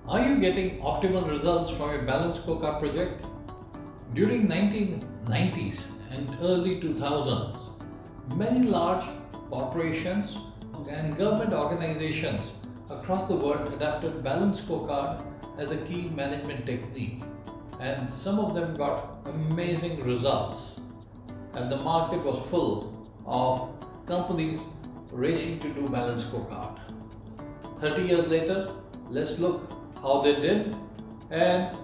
Are you getting optimal results from a balanced scorecard project? During 1990s and early 2000s, many large corporations and government organizations across the world adapted balanced scorecard as a key management technique, and some of them got amazing results. And the market was full of companies racing to do balanced scorecard. 30 years later, let's look how they did, and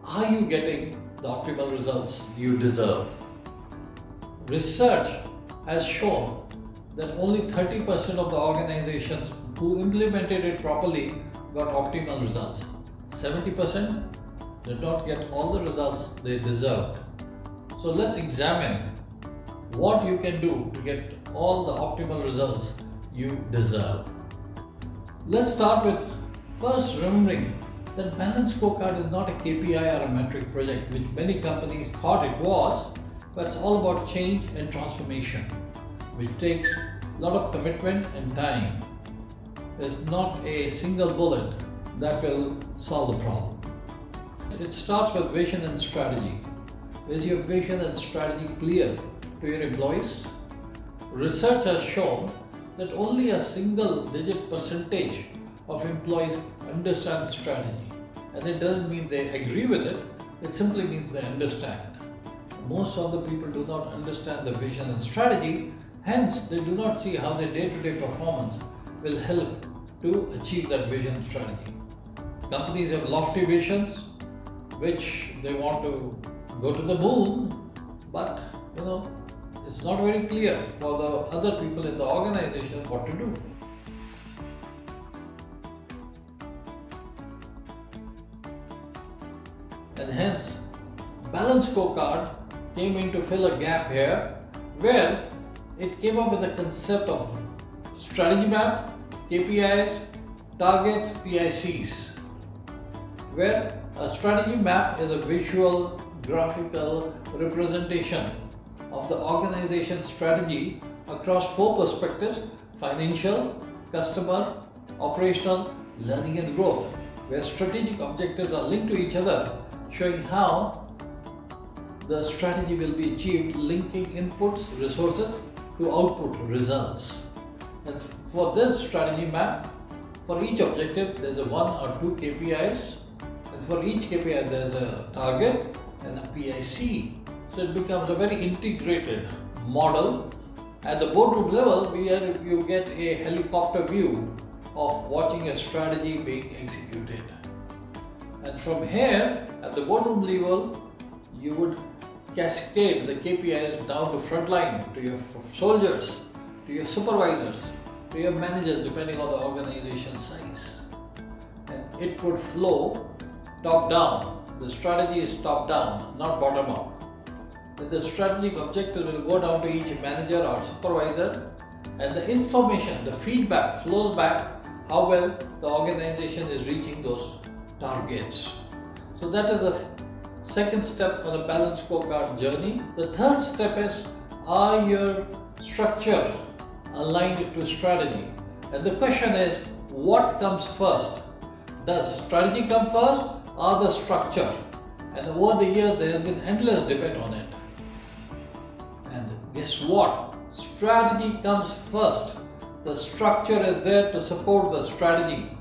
are you getting the optimal results you deserve? Research has shown that only 30% of the organizations who implemented it properly got optimal results. 70% did not get all the results they deserved. So let's examine what you can do to get all the optimal results you deserve. Let's start with first remembering that balanced scorecard is not a KPI or a metric project, which many companies thought it was, but it's all about change and transformation, which takes a lot of commitment and time. There's not a single bullet that will solve the problem. It starts with vision and strategy. Is your vision and strategy clear to your employees? Research has shown that only a single-digit percentage of employees understand strategy. And it doesn't mean they agree with it, it simply means they understand. Most of the people do not understand the vision and strategy, hence they do not see how their day-to-day performance will help to achieve that vision and strategy. Companies have lofty visions, which they want to go to the moon, but it's not very clear for the other people in the organization what to do. And hence, balanced scorecard came in to fill a gap here, where it came up with the concept of strategy map, KPIs, targets, PICs, where a strategy map is a visual, graphical representation of the organization's strategy across 4 perspectives: financial, customer, operational, learning and growth, where strategic objectives are linked to each other, showing how the strategy will be achieved, linking inputs, resources to output results. And for this strategy map, for each objective there's a 1 or 2 KPIs, and for each KPI there's a target and a PIC. So it becomes a very integrated model. At the boardroom level, you get a helicopter view of watching a strategy being executed. And from here, at the boardroom level, you would cascade the KPIs down to frontline, to your soldiers, to your supervisors, to your managers, depending on the organization size. And it would flow top down. The strategy is top down, not bottom up. And the strategic objective will go down to each manager or supervisor, and the information, the feedback flows back how well the organization is reaching those targets. So that is the second step on a balanced scorecard journey. The third step is, are your structure aligned to strategy? And the question is, what comes first? Does strategy come first or the structure? And over the years there has been endless debate on it. And guess what? Strategy comes first. The structure is there to support the strategy.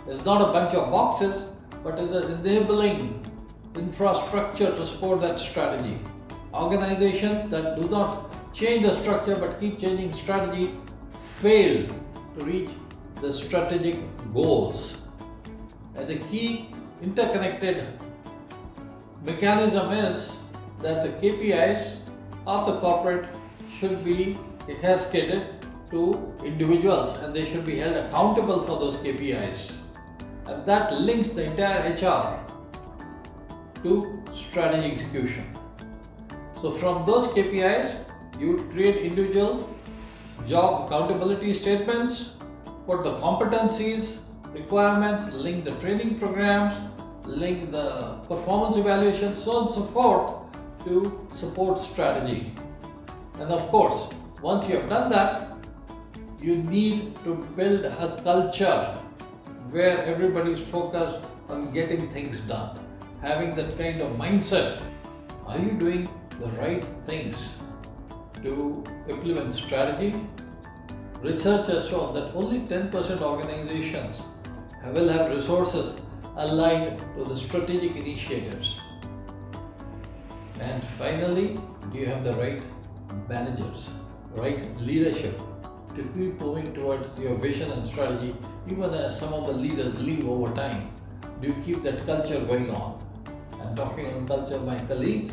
It's not a bunch of boxes, but it's an enabling infrastructure to support that strategy. Organizations that do not change the structure but keep changing strategy fail to reach the strategic goals. And the key interconnected mechanism is that the KPIs of the corporate should be cascaded to individuals, and they should be held accountable for those KPIs. And that links the entire HR to strategy execution. So from those KPIs, you would create individual job accountability statements, put the competencies, requirements, link the training programs, link the performance evaluations, so on and so forth, to support strategy. And of course, once you have done that, you need to build a culture where everybody's focused on getting things done, having that kind of mindset. Are you doing the right things to implement strategy? Research has shown that only 10% organizations will have resources aligned to the strategic initiatives. And finally, do you have the right managers, right leadership to keep moving towards your vision and strategy, even as some of the leaders leave over time? Do you keep that culture going on? I'm talking on culture, my colleague,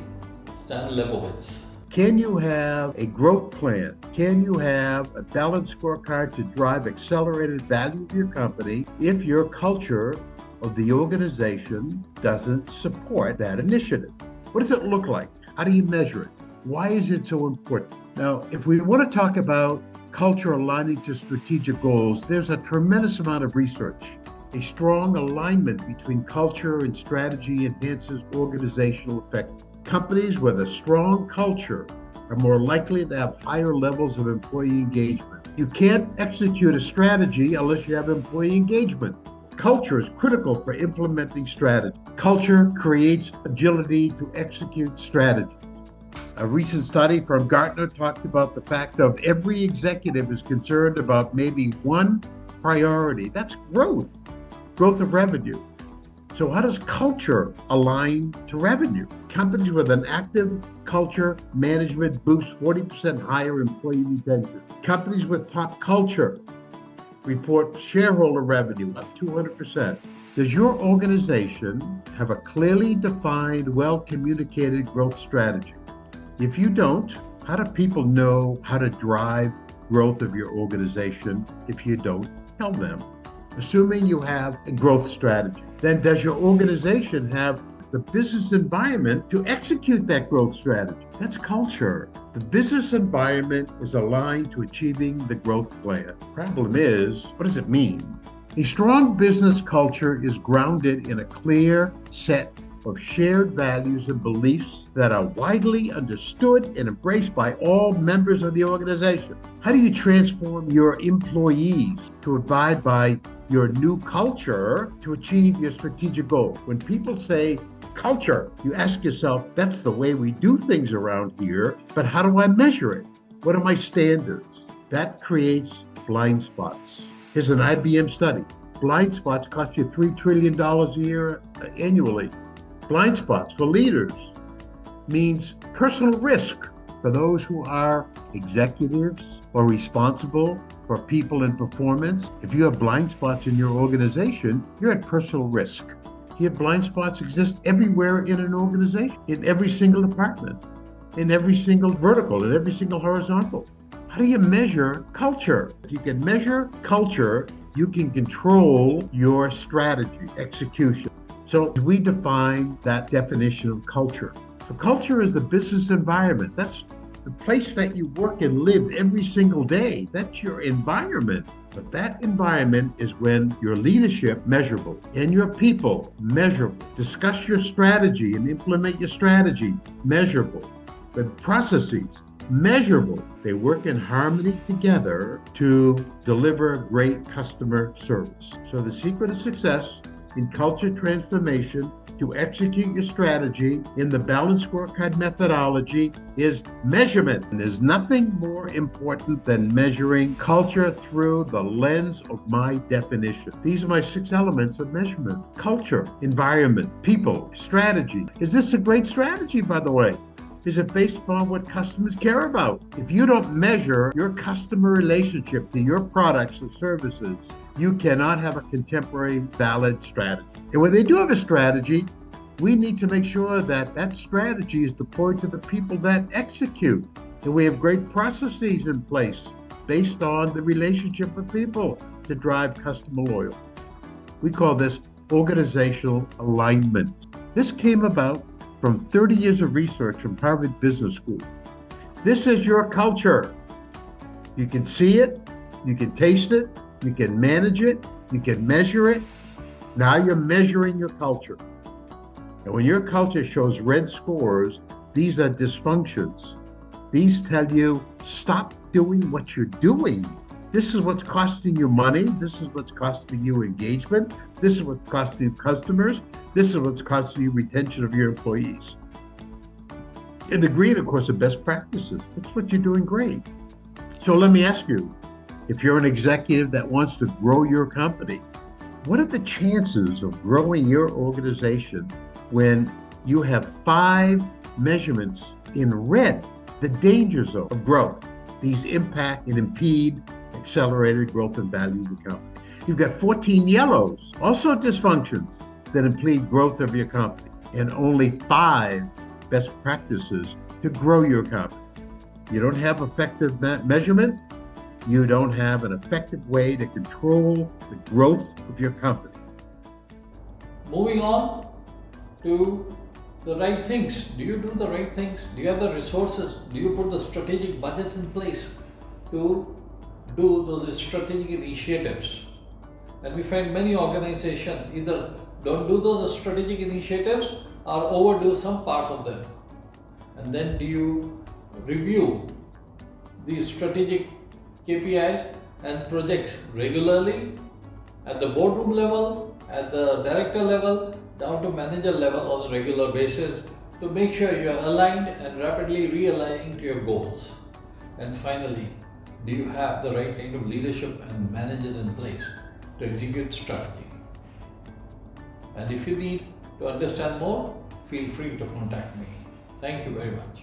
Stan Lebowitz. Can you have a growth plan? Can you have a balanced scorecard to drive accelerated value of your company if your culture of the organization doesn't support that initiative? What does it look like? How do you measure it? Why is it so important? Now, if we want to talk about culture aligning to strategic goals, there's a tremendous amount of research. A strong alignment between culture and strategy enhances organizational effectiveness. Companies with a strong culture are more likely to have higher levels of employee engagement. You can't execute a strategy unless you have employee engagement. Culture is critical for implementing strategy. Culture creates agility to execute strategy. A recent study from Gartner talked about the fact of every executive is concerned about maybe one priority. That's growth of revenue. So how does culture align to revenue? Companies with an active culture management boost 40% higher employee retention. Companies with top culture report shareholder revenue up 200%. Does your organization have a clearly defined, well-communicated growth strategy? If you don't, how do people know how to drive growth of your organization if you don't tell them? Assuming you have a growth strategy, then does your organization have the business environment to execute that growth strategy? That's culture. The business environment is aligned to achieving the growth plan. Problem is, what does it mean? A strong business culture is grounded in a clear set of shared values and beliefs that are widely understood and embraced by all members of the organization. How do you transform your employees to abide by your new culture to achieve your strategic goal? When people say culture, you ask yourself, that's the way we do things around here, but how do I measure it? What are my standards? That creates blind spots. Here's an IBM study. Blind spots cost you $3 trillion a year annually. Blind spots for leaders means personal risk for those who are executives or responsible for people and performance. If you have blind spots in your organization, you're at personal risk. Here, blind spots exist everywhere in an organization, in every single department, in every single vertical, in every single horizontal. How do you measure culture? If you can measure culture, you can control your strategy, execution. So we define that definition of culture. So culture is the business environment. That's the place that you work and live every single day. That's your environment. But that environment is when your leadership measurable and your people measurable. Discuss your strategy and implement your strategy measurable. With processes measurable. They work in harmony together to deliver great customer service. So the secret of success in culture transformation to execute your strategy in the balanced scorecard methodology is measurement. And there's nothing more important than measuring culture through the lens of my definition. These are my 6 elements of measurement: culture, environment, people, strategy. Is this a great strategy, by the way? Is it based upon what customers care about? If you don't measure your customer relationship to your products or services, you cannot have a contemporary, valid strategy. And when they do have a strategy, we need to make sure that that strategy is deployed to the people that execute. And we have great processes in place based on the relationship of people to drive customer loyalty. We call this organizational alignment. This came about from 30 years of research from Harvard Business School. This is your culture. You can see it, you can taste it, you can manage it, you can measure it. Now you're measuring your culture. And when your culture shows red scores, these are dysfunctions. These tell you, stop doing what you're doing This is what's costing you money. This is what's costing you engagement. This is what's costing you customers. This is what's costing you retention of your employees. And the green, of course, are best practices. That's what you're doing great. So let me ask you, if you're an executive that wants to grow your company, what are the chances of growing your organization when you have 5 measurements in red, the danger zone of growth? These impact and impede accelerated growth and value of the company. You've got 14 yellows, also dysfunctions that impede growth of your company, and only 5 best practices to grow your company. You don't have effective measurement. You don't have an effective way to control the growth of your company. Moving on to the right things. Do you do the right things? Do you have the resources? Do you put the strategic budgets in place to do those strategic initiatives? And we find many organizations either don't do those strategic initiatives or overdo some parts of them. And then do you review these strategic KPIs and projects regularly at the boardroom level, at the director level, down to manager level on a regular basis to make sure you are aligned and rapidly realigning to your goals? And finally, do you have the right kind of leadership and managers in place to execute strategy? And if you need to understand more, feel free to contact me. Thank you very much.